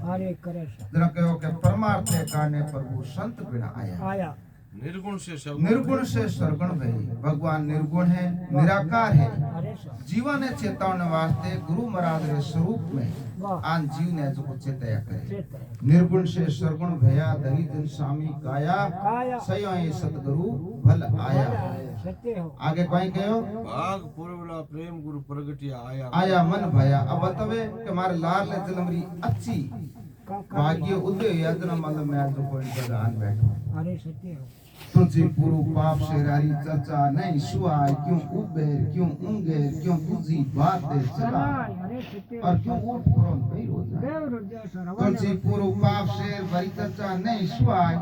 अरे करे जरा कहो के परमार्थ के कारण प्रभु संत बिना आया निर्गुण से सरगुण भई भगवान निर्गुण है निराकार है जीवन ने चेतावने वास्ते गुरु महाराज के स्वरूप में आन जीव ने जो चेतया करे निर्गुण से सरगुण भया धरी जन स्वामी काया सयो सतगुरु भल आया आगे कोई कहो भाग पूर्वला प्रेम गुरु प्रगटिया आया मन भया अब बतावे कि मारे लाल ले जलमरी अच्छी भाग्य उदय यजना मतलब मैं जो कोई जगह आन बैठो अरे सत्य हो तुझे पूर्व पाप से रारी चर्चा नहीं सुहाय क्यों उबेर क्यों उंगे क्यों तुझी बातें चला और क्यों उठ पुरन पे रोजा तुझे पूर्व पाप से भरी चर्चा नहीं सुहाय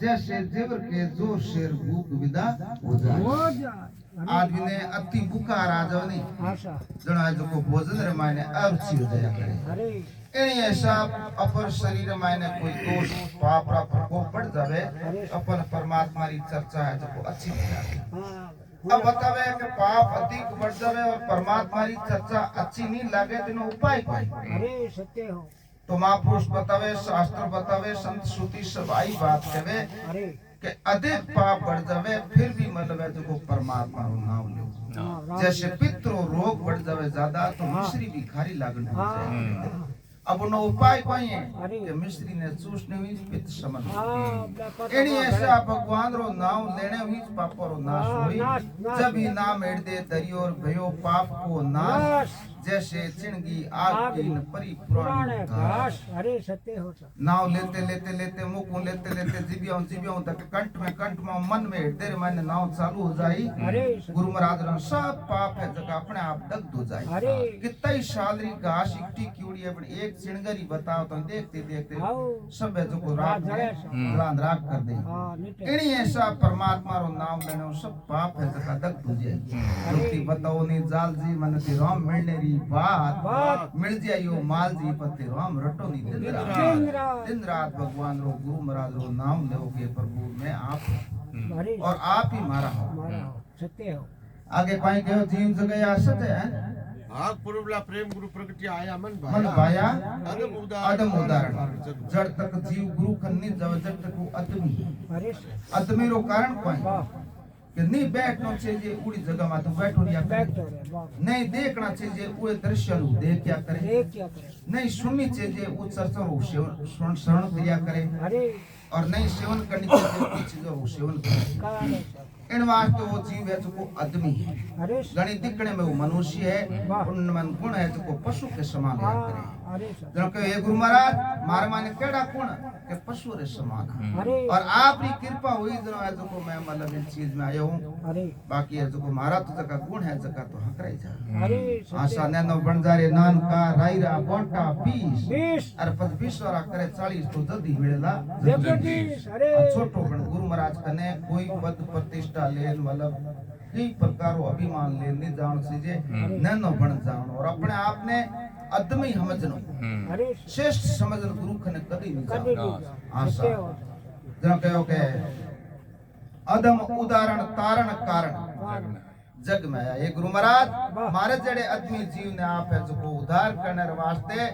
जैसे जेवर के जो शेर भूख विदा हो जाए आदमी ने अति बुखार आ जाओ नहीं जना जो को भोजन रे मायने अरुचि हो जाया करे एनी ऐसा अपर शरीर मायने कोई दोष पाप रा प्रकोप बढ़ जावे अपन परमात्मा री चर्चा है जो अच्छी नहीं आती अब बतावे कि पाप अधिक बढ़ जावे और परमात्मा री चर्चा अच्छी नहीं लगे तो उपाय कोई अरे सत्य हो तो महापुरुष बतावे शास्त्र बतावे संत श्रुति सब आई बात कहे कि अधिक पाप बढ़ जावे फिर भी मतलब है जो परमात्मा रो नाम लो जैसे पितरों रोग बढ़ जावे ज्यादा तो मिश्री भी खारी लागन हो जाए अब उन उपाय कोई है कि मिश्री ने चूसने हुई पित्त समन एनी ऐसा भगवान रो नाम लेने हुई पाप रो नाश हुई जब ही नाम एड़ दे दरियोर भयो पाप को नाश जैसे चिणगी आग की न परिपूर्ण घास अरे सत्य हो नाव लेते लेते लेते मुख लेते लेते जीवियों तक कंठ में मन में हृदय में नाव चालू हो जाई गुरु महाराज रो सब पाप है जगह अपने आप दग्ध हो जाए कितई सालरी घास इकट्ठी क्यूड़ी है एक चिणगरी बताओ तो देखते देखते सब है जो को रात राख कर दे एनी ऐसा परमात्मा रो नाम लेने सब पाप है जगह दग्ध हो जाए रुक्ति बताओ नी जाल जी मन ती राम मिलने री बात मिल जाइयो माल जी पति राम रटो नी दिन रात भगवान रो गुरु महाराज रो नाम लोगे प्रभु मैं आप और आप ही मारा हो सत्य हो आगे कोई कहो जीव जगह आसत है भाग पूर्वला प्रेम गुरु प्रगटिया आया मन भाया अदम उदाहरण जड़ तक जीव गुरु कन्नी जब जड़ तक अदमी रो कारण कोई कि नहीं बैठना चाहिए उड़ी जगह में तो बैठो या नहीं देखना चाहिए वो दृश्य नु देख क्या करे नहीं सुननी चाहिए वो चर्चा रो श्रवण किया करे और नहीं सेवन करनी चाहिए चीजों रो सेवन करे इन वास्ते वो जीव है जो आदमी है गणित दिखने में वो मनुष्य है उनमें गुण है जो पशु के समान करे जब के ये गुरु महाराज मारे माने केड़ा गुण के पशु रे समान और आपकी कृपा हुई जो है जो मैं मतलब इस चीज में आया हूं बाकी है जो मारा तो जका गुण है जका तो हकराई जा आशा नैनो बनजारे नान का राईरा बोटा 20 और 25 वाला करे 40 तो जल्दी मिलेला छोटो पण गुरु महाराज कने कोई पद प्रतिष्ठा लेन मतलब कई प्रकारों अभिमान ले नहीं जान सीजे नैनो बन जान और अपने आप ने आदमी समझनो श्रेष्ठ समझन गुरु खने कभी नहीं जान आशा जरा कहो के अदम उदाहरण तारण कारण जग में आया ये गुरु महाराज मारे जड़े आदमी जीव ने आप है जो उद्धार करने वास्ते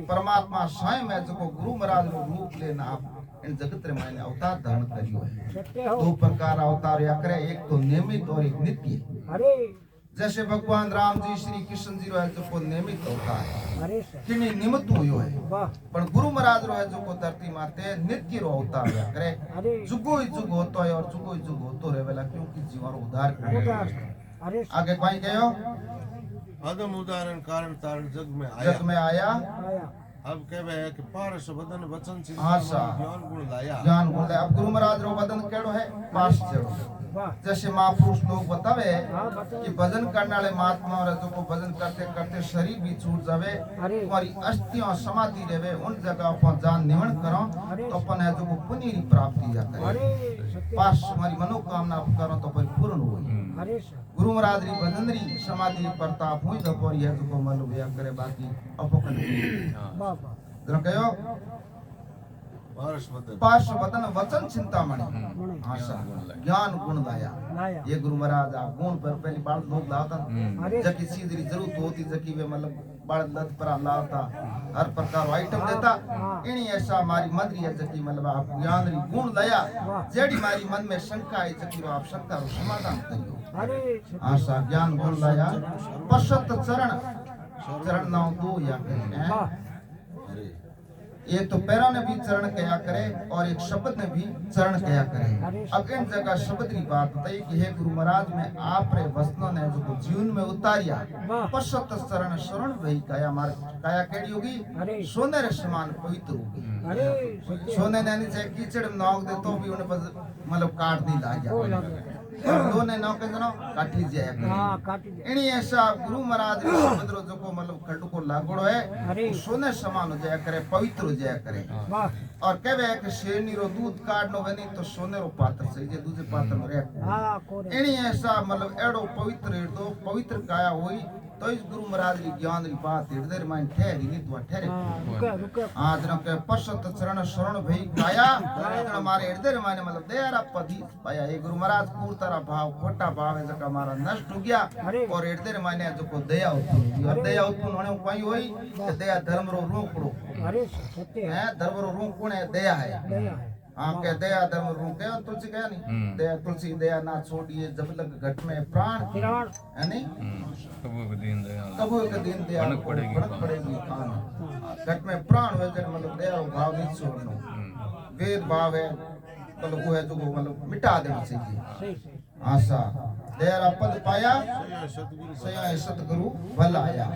परमात्मा स्वयं है जो गुरु महाराज रो रूप लेना आप इन जगत रे मायने अवतार धारण करियो है दो प्रकार अवतार या करे एक तो नियमित और एक नित्य जैसे भगवान राम जी श्री कृष्ण जी रो है जो को नियमित अवतार है किनी निमित्त हुयो है पर गुरु महाराज रो है जो को धरती माते नित्य रो अवतार या करे जुगो ही जुग होतो है और जुगो ही जुग होतो रहेला क्योंकि जीवन रो उद्धार करे आगे कोई कहो अदम उदाहरण कारण तारण जग में आया अब कहवे है कि पारस वदन वचन से ज्ञान गुण लाया अब गुरु महाराज रो वदन केड़ो है पास जेड़ो जैसे महापुरुष लोग बतावे कि भजन करने वाले महात्मा और जो भजन करते करते शरीर भी छूट जावे तुम्हारी अस्थियां समाधि रहे उन जगह पर जान निवण करो तो अपन है जो पुण्य की प्राप्ति जाता है पास हमारी मनोकामना करो तो परिपूर्ण होगी गुरु महाराज री भजन री समाधि प्रताप हुई तो पर यह जो मन व्या करे बाकी अपकन जरा कहो पार्श वदन वचन चिंतामणि आशा ज्ञान गुण लाया ये गुरु महाराज आप गुण पर पहली बार लोग लाता जकी चीज री जरूरत होती जकी वे मतलब बड़ लत पर लाता हर प्रकार आइटम देता इनी ऐसा मारी मंदरी है जकी मतलब आप ज्ञान री गुण लया जेडी मारी मन में शंका है जकी आप शंका रो समाधान करियो आशा ज्ञान गुण लया पश्चात चरण नाउ दो या करें एक तो पैरों ने भी चरण कया करे और एक शब्द ने भी चरण कया करे। अब इन जगह शब्द की बात बताई कि हे गुरु महाराज में आप रे वचनों ने जो जीवन में उतारिया पश्चात चरण शरण वही काया मार काया केड़ी होगी सोने रे समान पवित्र होगी। सोने ने नहीं कीचड़ में नौक दे तो भी उन्हें मतलब काट दी ला जा और दोने नौके जनो काटी जाए इनी ऐसा गुरु महाराज रे शब्द रो जो को मतलब खड्ड को लागोड़ो है सोने समान हो जाया करे पवित्र हो जाया करे और कहवे है कि शेरनी रो दूध काढनो बनी तो सोने रो पात्र से जे दूसरे पात्र में रह इनी ऐसा मतलब एड़ो पवित्र काया होई तो इस गुरु महाराज की ज्ञान की बात हृदय में ठहरी नहीं तो ठहरे आज न के पश्चात चरण शरण भई काया हमारे हृदय में मतलब देरा पदी पाया ये गुरु महाराज पूर्ण तरह भाव खोटा भाव है जका हमारा नष्ट हो गया और हृदय में जो को दया उत्पन्न और दया उत्पन्न होने कोई होई कि दया धर्म रो रोकड़ो अरे सत्य है धर्म रो रोक कौन है दया है हाँ के दया धर्म रूप है तुलसी कहा नहीं दया तुलसी दया ना छोड़िए जब लग घट में प्राण है नहीं कबू के दिन दया फर्क पड़ेगी कान घट में प्राण हो जब मतलब दया भाव नहीं छोड़ना वेद भाव है मतलब वो है जो मतलब मिटा देना चाहिए आशा दया पद पाया सया सतगुरु भला आया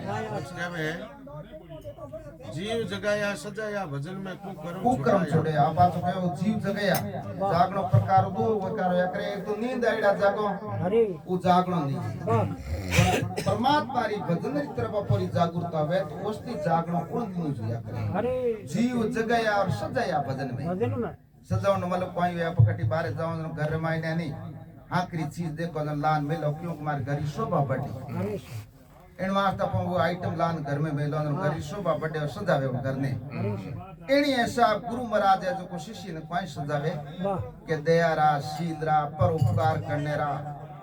जीव जगाया सजाया भजन में कुकर्म छोड़े आप तो कहो जीव जगाया जागनो प्रकार दो प्रकार या करे तो नींद आईड़ा जागो अरे वो जागनो नहीं परमात्मा री भजन री तरफ परी जागरूकता है तो उसकी जागनो कौन दिन जिया करे अरे जीव जगाया और सजाया भजन में सजावन मतलब कोई वे पकटी बाहर जाओ घर में नहीं आखिरी चीज देखो लान मिलो क्यों हमारे घर शोभा बढ़ी इन वास्ते अपन वो आइटम लान घर में मेलो घर शोभा बढ़े और सजावे घर ने इनी ऐसा गुरु महाराज है जो को शिष्य ने कोई सजावे के दयारा शीलरा परोपकार करने रा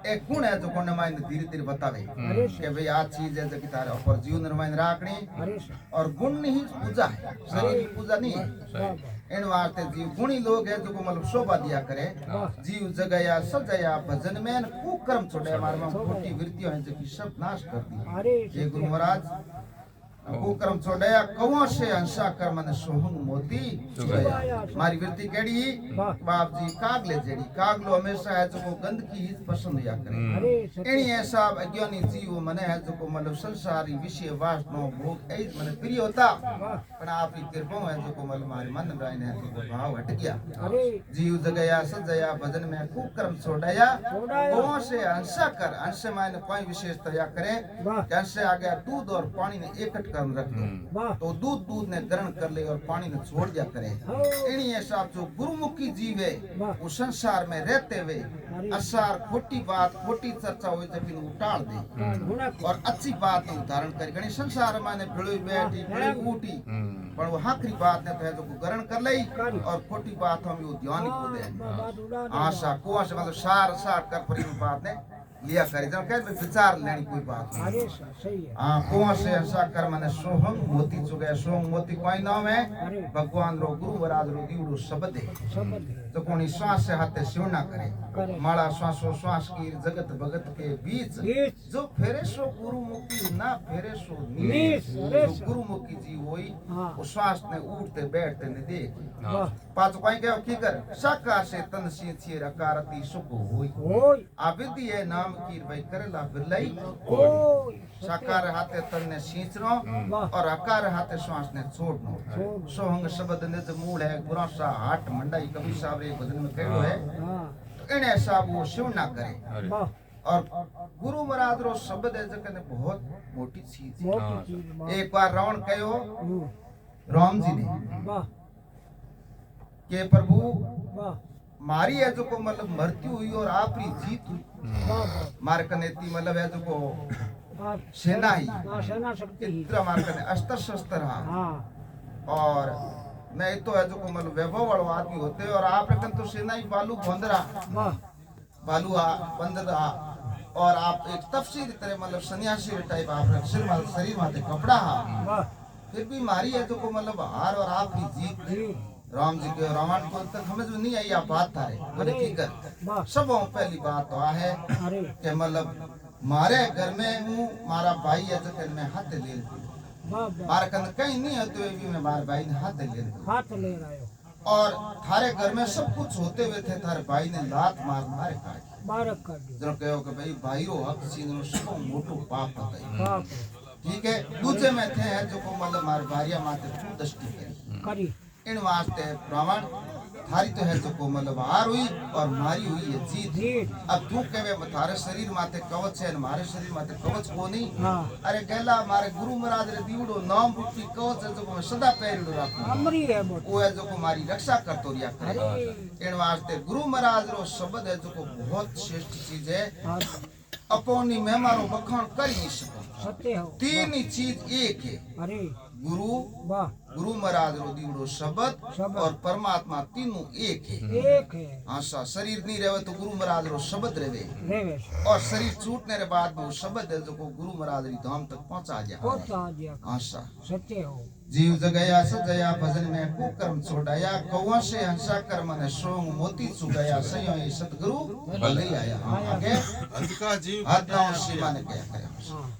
एक गुण है जो को नमाइन धीरे धीरे बतावे कि भाई आ चीज है जो कि तारे ऊपर जीवन निर्माण राखनी और गुण नहीं पूजा है शरीर की पूजा नहीं है इन वास्ते जीव गुणी लोग है जो को मतलब शोभा दिया करे जीव जगाया सजाया भजन में कुकर्म छोड़े हमारे में खोटी वृत्तियों है जो कि सब नाश कर दी ये गुरु महाराज कुकर्म छोड़या कवों से हंसा कर मन सोहंग मोती हमारी वृत्ति केड़ी बाप जी कागले जेड़ी कागलो हमेशा है जो को गंदगी ही पसंद या करे इनी ऐसा अज्ञानी जीव मने है जो को मतलब संसारी विषय वासना भोग ऐ मने प्रिय होता पर आप की कृपा है जो को मतलब हमारे मन में है तो भाव हट गया जीव जगया सजया भजन में कुकर्म छोड़या कवों से हंसा कर हंस माने कोई विशेषता या करे कैसे आ गया दूध और पानी ने एकट कर रख दो तो दूध ने ग्रहण कर ले और पानी ने छोड़ दिया करे इनी ऐसा जो गुरुमुखी जीव है वो संसार में रहते हुए असार खोटी बात खोटी चर्चा हो जब इन उटाल दे और अच्छी बात ने उदाहरण कर गणी संसार माने भिड़ी बैठी भिड़ी उठी पर वो आखिरी बात ने तो है जो ग्रहण कर लई और खोटी बात हम यो ध्यान को दे आशा को से मतलब सार कर परी बात ने लिया करी जब कह विचार लेनी कोई बात नहीं सही है हां कौन से ऐसा कर माने सोहम मोती चुगे सोहम मोती कोई नाम है भगवान रो गुरु महाराज रो दीवड़ो शब्द है तो कोनी श्वास से हाथे सिवना करे माला श्वासो श्वास की जगत भगत के बीच जो फेरे सो गुरु मुक्ति ना फेरे सो नीच जो गुरु मुक्ति जी होई वो श्वास ने उठते बैठते ने देख पांच कोई के की कर साका से तन सी छे रकारती सुख होई अविधि है नाम की भाई करेला बिरलाई साकार हाथे तन ने सींचनो और आकार हाथे श्वास ने छोड़नो सोहंग शब्द ने जो मूल है गुरासा हाट मंडाई कभी साहब रे भजन में कहयो है तो इने साहब वो शिव ना करे और गुरु महाराज रो शब्द है जकने बहुत मोटी चीज है एक बार रावण कहो राम जी ने के प्रभु मारी है जो को मतलब मृत्यु हुई और आपरी जीत हुई मार कनेती मतलब है जो को सेना ही सेना शक्ति इतना मार कने अस्त्र शस्त्र हां और मैं तो है जो को मतलब वैभव वाला आदमी होते और आप रकन तो सेना ही बालू बंदरा बालू बंदरा और आप एक तफसीर तरह मतलब सन्यासी टाइप आप शरीर माथे कपड़ा हा वाह फिर भी मारी है तो को मतलब हार और आपकी जीत जी राम जी के रावण को तक समझ में नहीं आई आप बात थारे बोले की कर वाह सबों पहली बात तो आ है अरे कि मतलब मारे घर में हूँ मारा भाई है तो फिर मैं हाथ ले वाह वाह मारा कंद कहीं नहीं है तो भी मैं मारे भाई ने हाथ ले हाथ ले रहे हो और थारे घर में सब कुछ होते हुए थे थारे भाई ने लात मार मारे खाए बारक कर दी जरा कहो कि भाई भाई रो हक सीनो सबों मोटो पाप बताई बाप ठीक है दूसरे में थे हैं जो को मतलब मार भारिया माते छू दृष्टि करी करी इन वास्ते ब्राह्मण थारी तो है जो को मतलब हार हुई और मारी हुई है जीत जीत अब तू कहे थारे शरीर माते कवच है हमारे शरीर माते कवच को नहीं हाँ अरे गैला हमारे गुरु महाराज रे दीवड़ो नाम रूपी कवच है जो को मैं सदा पहरिड़ो राखूं अमरी है मोट वो है जो को हमारी रक्षा करतो रिया करे अरे इन वास्ते गुरु महाराज रो शब्द है जो को बहुत श्रेष्ठ चीज है हाँ अपनी मेहमानो बखान कर नहीं सको सत्य हो तीन ही चीज एक है अरे गुरु वाह गुरु महाराज रो दीवड़ो शब्द शब्द। और परमात्मा तीनों एक है एक है आशा शरीर नहीं रहे तो गुरु महाराज रो शब्द रहे रेवे और शरीर छूटने के बाद वो शब्द है जो को गुरु महाराज री धाम तक पहुंचा जाए पहुंचा दिया आशा सत्य हो जीव जगया सजया भजन में कुकर्म छोड़ाया कौवा से हंसा कर्म ने सोंग मोती चुगया सयो ये सतगुरु भले आया हाँ, आगे हद का जीव हद ना सीमा ने क्या करे हाँ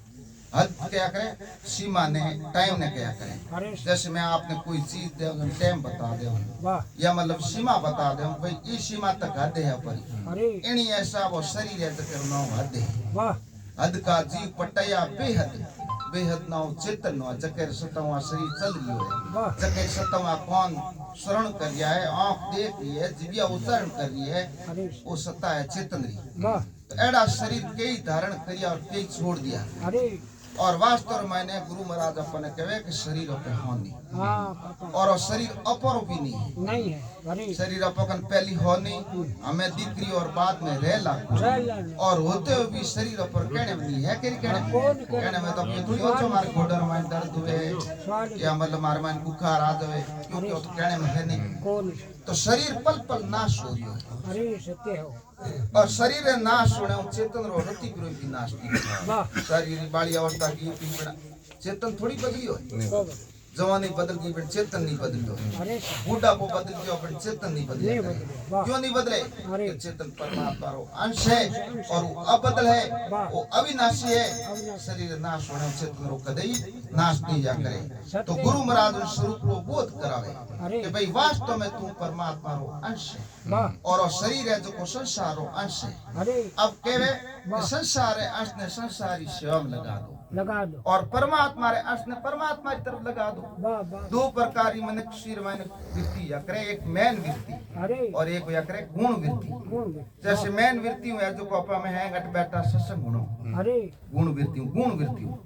हद क्या करे सीमा ने टाइम ने क्या करे अरे जैसे मैं आपने कोई चीज दे टाइम बता दे वाह या मतलब सीमा बता दे भाई इस सीमा तक हद है पर अरे इन्हीं ऐसा वो शरीर है तो करना हद है वाह हद का जीव पटया बेहद बेहद नाउ चेतन नो जकर सतवा शरीर चल रही है वाह जकर सतवा कौन शरण कर रहा है आंख देख रही है जिबिया उच्चारण कर रही है अरे वो सत्ता है चेतन रही वाह तो एड़ा शरीर कई धारण करिया और कई छोड़ दिया अरे और वास्तव मैंने गुरु महाराज अपने कहे कि शरीर पे हानि हाँ पता और वो शरीर अपर भी नहीं है नहीं है अरे शरीर अपन पहली होनी हमें दिखरी और बाद में रहला और होते हुए भी शरीर पर कहने में नहीं है कहने में तो अपने थोड़ी हो हमारे घोड़े में दर्द हुए या मतलब हमारे मन बुखार आ जाए क्योंकि वो तो कहने में है नहीं कौन तो शरीर पल पल नाश हो रही है अरे सत्य हो और शरीर नाश होने चेतन रो रति गुरु की नाश की वाह शरीर बाली अवस्था की चेतन थोड़ी बदली हो जवानी बदल गई पर चेतन नहीं बदली हो अरे बूढ़ा को बदल गया पर चेतन नहीं बदले वाह क्यों नहीं बदले अरे कि चेतन परमात्मा रो अंश है और वो अबदल है वो अविनाशी है शरीर नाश होने चेतन रो कदई नाश नहीं जा करे तो गुरु महाराज उस स्वरूप रो बोध करावे कि भाई वास्तव में तू परमात्मा रो अंश है वाह और वो शरीर है जो को संसार रो अंश है अरे अब कहवे कि संसार है अंश ने संसारी सेवा में लगा दो और परमात्मा रे अंश ने परमात्मा की तरफ लगा दो वाह वाह दो प्रकार की मनुष्य शरीर में वृत्ति या करे एक मैन वृत्ति अरे और एक या करे गुण वृत्ति कौन जैसे मैन वृत्ति है जो कोपा में है गट बैठा सत्संग गुणो अरे गुण वृत्ति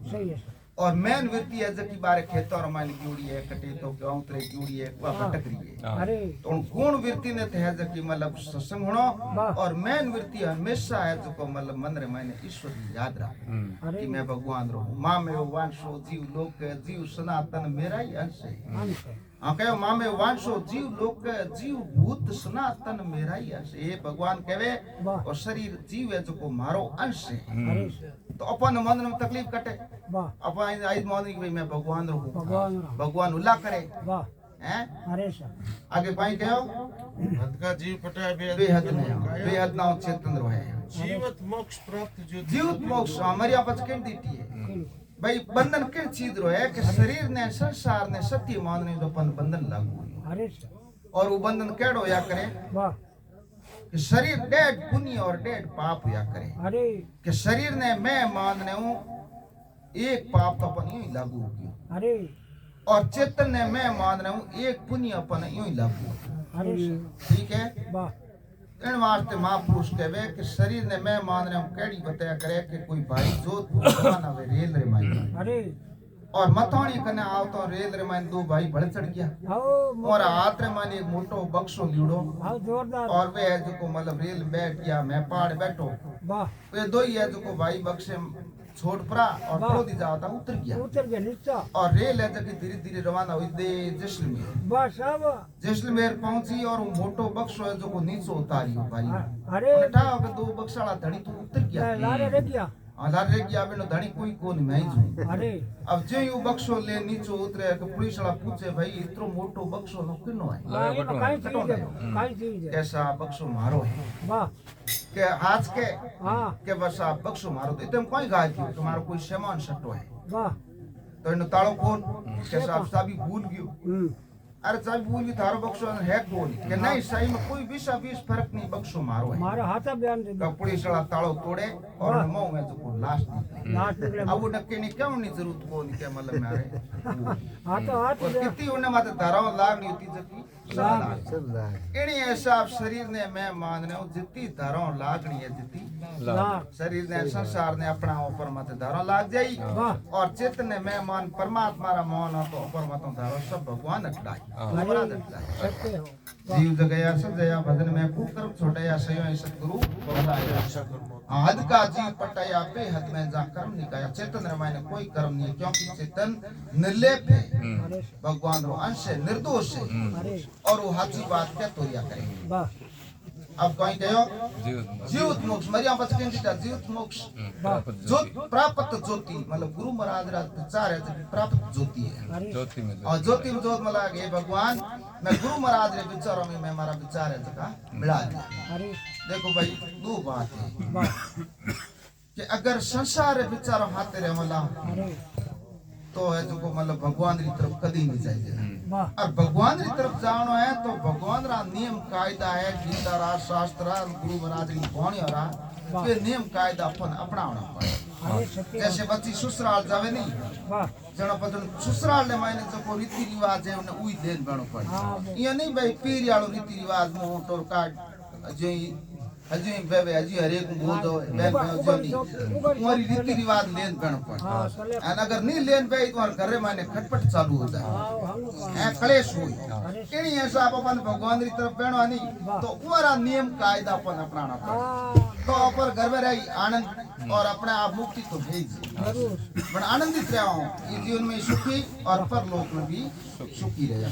सही है और मैन वृत्ति है जकी बारे खेत और मान की है कटे तो गांव तरे की है वह भटक रही है अरे तो गुण वृत्ति ने थे जकी मतलब सत्संग गुणो और मैन वृत्ति हमेशा है जो को मतलब मन रे मायने ईश्वर की याद रख अरे कि मैं भगवान रो मां में वांशो जीव लोक जीव सनातन मेरा ही अंश है अंश है हाँ कहो माँ में वांशो जीव लोक जीव भूत सनातन मेरा ही अंश ये भगवान कहे और शरीर जीव है जो को मारो अंश है अरे तो अपन मन में तकलीफ कटे वाह अपन आई मान कि भाई मैं भगवान रो भगवान भगवान उल्ला करे वाह हैं अरे सर आगे पाई कहो हद का जीव पटा बेहद ना चेतन रहे जीवत मोक्ष प्राप्त जो जीवत मोक्ष हमारी आपस के दीटी है भाई बंधन किन चीज रो है कि शरीर ने संसार ने सत्य मानने जो अपन बंधन लागू अरे सर और वो बंधन केड़ो या करे वाह कि शरीर डेढ़ पुण्य और डेढ़ पाप या करे अरे कि शरीर ने मैं मानने हूँ एक पाप तो अपन यूं ही लागू हो गया अरे और चेतन ने मैं मान रहा हूँ एक पुण्य अपन यूं ही लागू अरे ठीक है वाह इन वास्ते महापुरुष कहवे कि शरीर ने मैं मान रहा हूँ कैडी बताया करे कि कोई भाई जोधपुर जमाना वे रेल रे माई अरे और मथाणी कने आओ तो रेल रे माई दो भाई बढ़ चढ़ गया आओ और हाथ रे माने एक मोटो बक्सो लीड़ो आओ जोरदार और वे है जो को मतलब रेल बैठ गया मैं पहाड़ बैठो वाह वे दो ही है जो को भाई बक्से छोड़ पड़ा और पड़ोदी जाता उतर गया नीचा और रेल है जगह धीरे धीरे रवाना हुई दे जैसलमेर। बस अब जैसलमेर पहुंची और वो मोटो बक्सो है जो को नीचे उतारी हो भाई। अरे उठा के दो बक्साला धड़ी तो उतर गया। लारे रह गया आधार रे गया बिनो धड़ी कोई को नहीं मैं जो। अरे अब जो यू बक्सो ले नीचे उतरे के पुलिस वाला पूछे भाई इतरो मोटो बक्सो नो किनो है। काई चीज है कैसा बक्सो मारो है वाह के आज के हां के बस आप बक्सो मारो तो तुम कोई गाय थी तुम्हारा कोई सामान सट्टो है वाह तो इन तालो कौन कैसा आप सभी भूल गयो। अरे चाबी भूल गई थारो बक्सो है कौन के नहीं सही में कोई 20 फर्क नहीं बक्सो मारो है। मारा हाथा बयान दे कपड़ी सड़ा तालो तोड़े और मुंह में जो को लाश निकले। अब वो नक्के ने क्यों नहीं जरूरत को नहीं के मतलब में अरे हाथ और कितनी उन्हें माते धाराओं लागनी होती जकी इन्हीं ऐसा शरीर ने मैं मान रहा हूँ जितनी धाराओं लागनी है जितनी शरीर ने संसार ने अपना ऊपर मत धारा लाग जाई और चित्त ने मैं मान परमात्मा रा मान हो तो ऊपर मत धारा सब भगवान अटलाए जीव जगया सजया भजन में कुकर्म छोड़या सयो सतगुरु बोलाया हद का जीव पटाया पे हद में जा कर्म निकाया चेतन रमाय ने कोई कर्म नहीं क्योंकि चेतन निर्लेप है भगवान रो अंश है निर्दोष है और वो हाथी बात क्या तोरिया करे। अब कहीं गयो जीवित मोक्ष मरिया बचके जीता जीवित मोक्ष ज्योत प्राप्त ज्योति मतलब गुरु महाराज रा विचार है प्राप्त ज्योति है ज्योति में और ज्योति में ज्योत मला हे भगवान मैं गुरु महाराज रे विचारों में मैं हमारा विचार है जका मिला दिया। देखो भाई दो बात है कि अगर संसार रे विचारों हाथे रे मला तो है जो मतलब भगवान की तरफ कभी नहीं जाएगा और भगवान की तरफ जानो है तो भगवान रा नियम कायदा है गीता रा शास्त्र रा गुरु महाराज की वाणी रा ये नियम कायदा अपन अपनाना पड़े। जैसे बच्ची ससुराल जावे नहीं जणो पतन ससुराल ने मायने जो को रीति रिवाज है उन्हें उई देन बनो पड़े ये नहीं भाई पीर वालो रीति रिवाज मुंह टोर काट जे अजी बेबे अजी हरेक बोल दो बेबे जोनी तुम्हारी रीति रिवाज लेन बनो पड़े और अगर नहीं लेन पे तुम्हारे घर रे मायने खटपट चालू हो जाए ए क्लेश हुई केनी ऐसा अपन भगवान की तरफ बेनो नहीं तो उरा नियम कायदा अपन अपनाना पड़े तो ऊपर घर में रही आनंद और अपने आप मुक्ति तो भेज पर आनंदित रहो ये जीवन में सुखी और परलोक में भी सुखी रहे।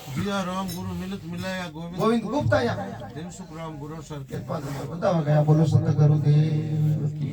जिया राम गुरु मिलित मिलाया गोविंद गुप्ता या दिन सुख राम गुरु सर के पास बताओ गया बोलो संत गुरुदेव की